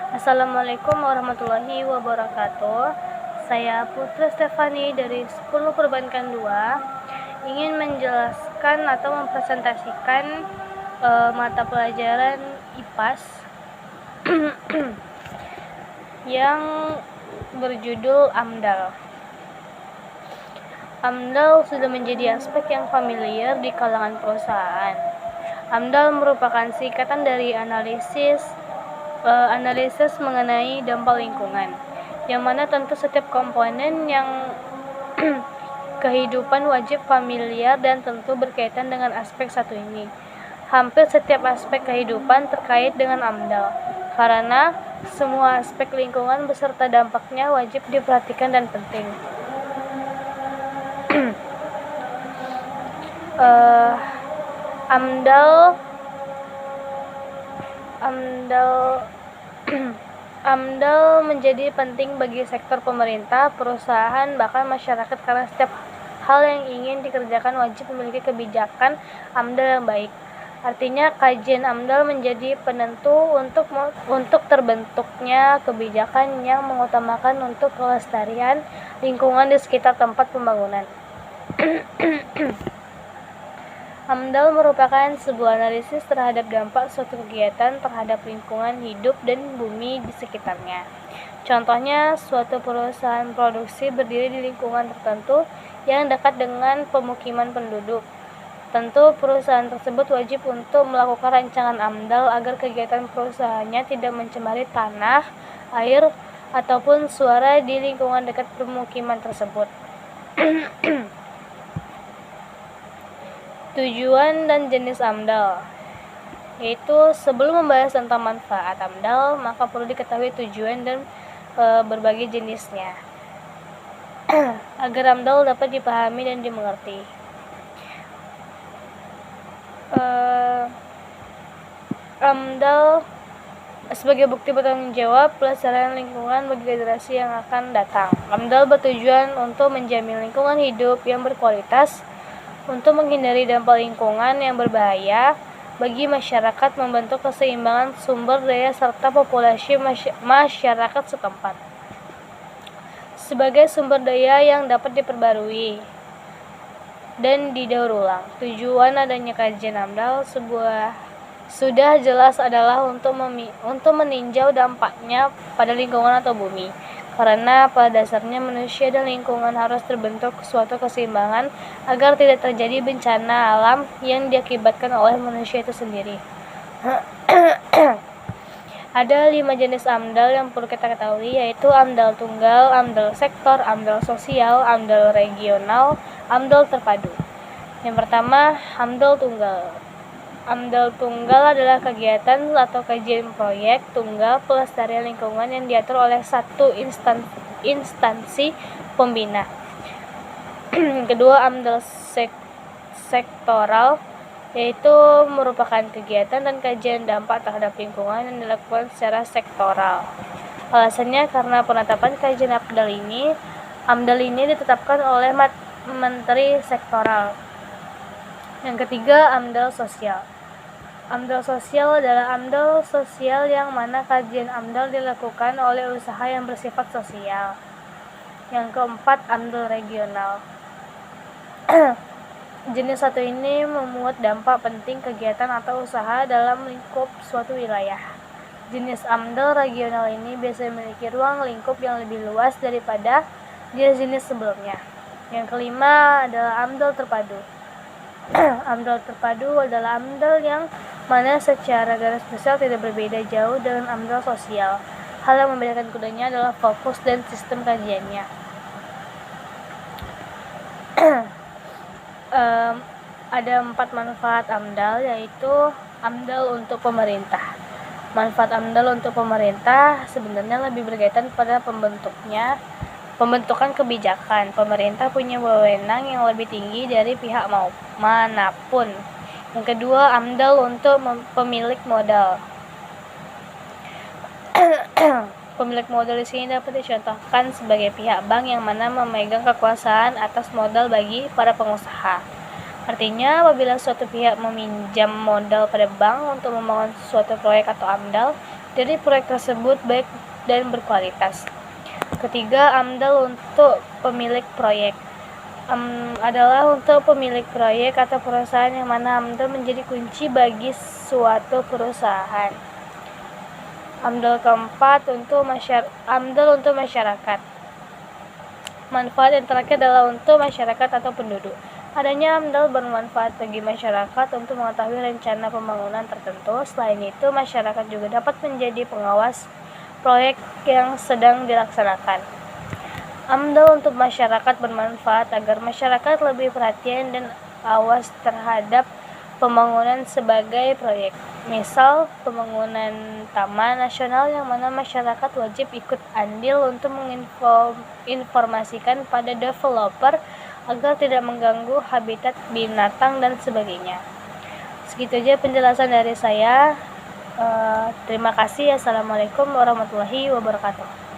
Assalamualaikum warahmatullahi wabarakatuh. Saya Putri Stefani dari 10 Perbankan 2 ingin menjelaskan atau mempresentasikan mata pelajaran IPAS yang berjudul AMDAL. AMDAL sudah menjadi aspek yang familiar di kalangan perusahaan. AMDAL merupakan singkatan dari analisis mengenai dampak lingkungan, yang mana tentu setiap komponen yang kehidupan wajib familiar dan tentu berkaitan dengan aspek satu ini. Hampir setiap aspek kehidupan terkait dengan AMDAL, karena semua aspek lingkungan beserta dampaknya wajib diperhatikan dan penting. AMDAL menjadi penting bagi sektor pemerintah, perusahaan, bahkan masyarakat karena setiap hal yang ingin dikerjakan wajib memiliki kebijakan AMDAL yang baik. Artinya kajian AMDAL menjadi penentu untuk terbentuknya kebijakan yang mengutamakan untuk kelestarian lingkungan di sekitar tempat pembangunan. AMDAL merupakan sebuah analisis terhadap dampak suatu kegiatan terhadap lingkungan hidup dan bumi di sekitarnya. Contohnya, suatu perusahaan produksi berdiri di lingkungan tertentu yang dekat dengan pemukiman penduduk. Tentu, perusahaan tersebut wajib untuk melakukan rancangan AMDAL agar kegiatan perusahaannya tidak mencemari tanah, air, ataupun suara di lingkungan dekat pemukiman tersebut. Tujuan dan jenis AMDAL, yaitu sebelum membahas tentang manfaat AMDAL, maka perlu diketahui tujuan dan berbagai jenisnya agar AMDAL dapat dipahami dan dimengerti. AMDAL sebagai bukti bertanggung jawab pelestarian lingkungan bagi generasi yang akan datang. AMDAL bertujuan untuk menjamin lingkungan hidup yang berkualitas, untuk menghindari dampak lingkungan yang berbahaya bagi masyarakat, membentuk keseimbangan sumber daya serta populasi masyarakat setempat sebagai sumber daya yang dapat diperbarui dan didaur ulang. Tujuan adanya kajian AMDAL sudah jelas adalah untuk meninjau dampaknya pada lingkungan atau bumi, karena pada dasarnya manusia dan lingkungan harus terbentuk suatu keseimbangan agar tidak terjadi bencana alam yang diakibatkan oleh manusia itu sendiri. Ada 5 jenis AMDAL yang perlu kita ketahui, yaitu AMDAL tunggal, AMDAL sektor, AMDAL sosial, AMDAL regional, AMDAL terpadu. Yang pertama, AMDAL tunggal. AMDAL tunggal adalah kegiatan atau kajian proyek tunggal pelestarian lingkungan yang diatur oleh satu instansi pembina. Kedua, AMDAL sektoral, yaitu merupakan kegiatan dan kajian dampak terhadap lingkungan yang dilakukan secara sektoral. Alasannya karena penetapan kajian AMDAL ini ditetapkan oleh Menteri Sektoral. Yang ketiga, AMDAL sosial. AMDAL sosial adalah AMDAL sosial yang mana kajian AMDAL dilakukan oleh usaha yang bersifat sosial. Yang keempat, AMDAL regional. Jenis satu ini memuat dampak penting kegiatan atau usaha dalam lingkup suatu wilayah. Jenis AMDAL regional ini biasanya memiliki ruang lingkup yang lebih luas daripada jenis-jenis sebelumnya. Yang kelima adalah AMDAL terpadu. AMDAL terpadu adalah AMDAL yang mana secara garis besar tidak berbeda jauh dengan AMDAL sosial. Hal yang membedakan keduanya adalah fokus dan sistem kajiannya. Ada 4 manfaat AMDAL, yaitu AMDAL untuk pemerintah. Manfaat AMDAL untuk pemerintah sebenarnya lebih berkaitan pada pembentukan kebijakan. Pemerintah punya wewenang yang lebih tinggi dari pihak manapun. Yang kedua, AMDAL untuk pemilik modal. Pemilik modal di sini dapat dicontohkan sebagai pihak bank yang mana memegang kekuasaan atas modal bagi para pengusaha. Artinya, apabila suatu pihak meminjam modal pada bank untuk membangun suatu proyek atau AMDAL, dari proyek tersebut baik dan berkualitas. Ketiga, AMDAL untuk pemilik proyek adalah untuk pemilik proyek atau perusahaan yang mana AMDAL menjadi kunci bagi suatu perusahaan. AMDAL keempat AMDAL untuk masyarakat. Manfaat yang terakhir adalah untuk masyarakat atau penduduk. Adanya AMDAL bermanfaat bagi masyarakat untuk mengetahui rencana pembangunan tertentu. Selain itu, masyarakat juga dapat menjadi pengawas proyek yang sedang dilaksanakan. AMDAL untuk masyarakat bermanfaat agar masyarakat lebih perhatian dan awas terhadap pembangunan sebagai proyek. Misal, pembangunan taman nasional yang mana masyarakat wajib ikut andil untuk menginformasikan pada developer agar tidak mengganggu habitat binatang dan sebagainya. Segitu aja penjelasan dari saya. Terima kasih. Assalamualaikum warahmatullahi wabarakatuh.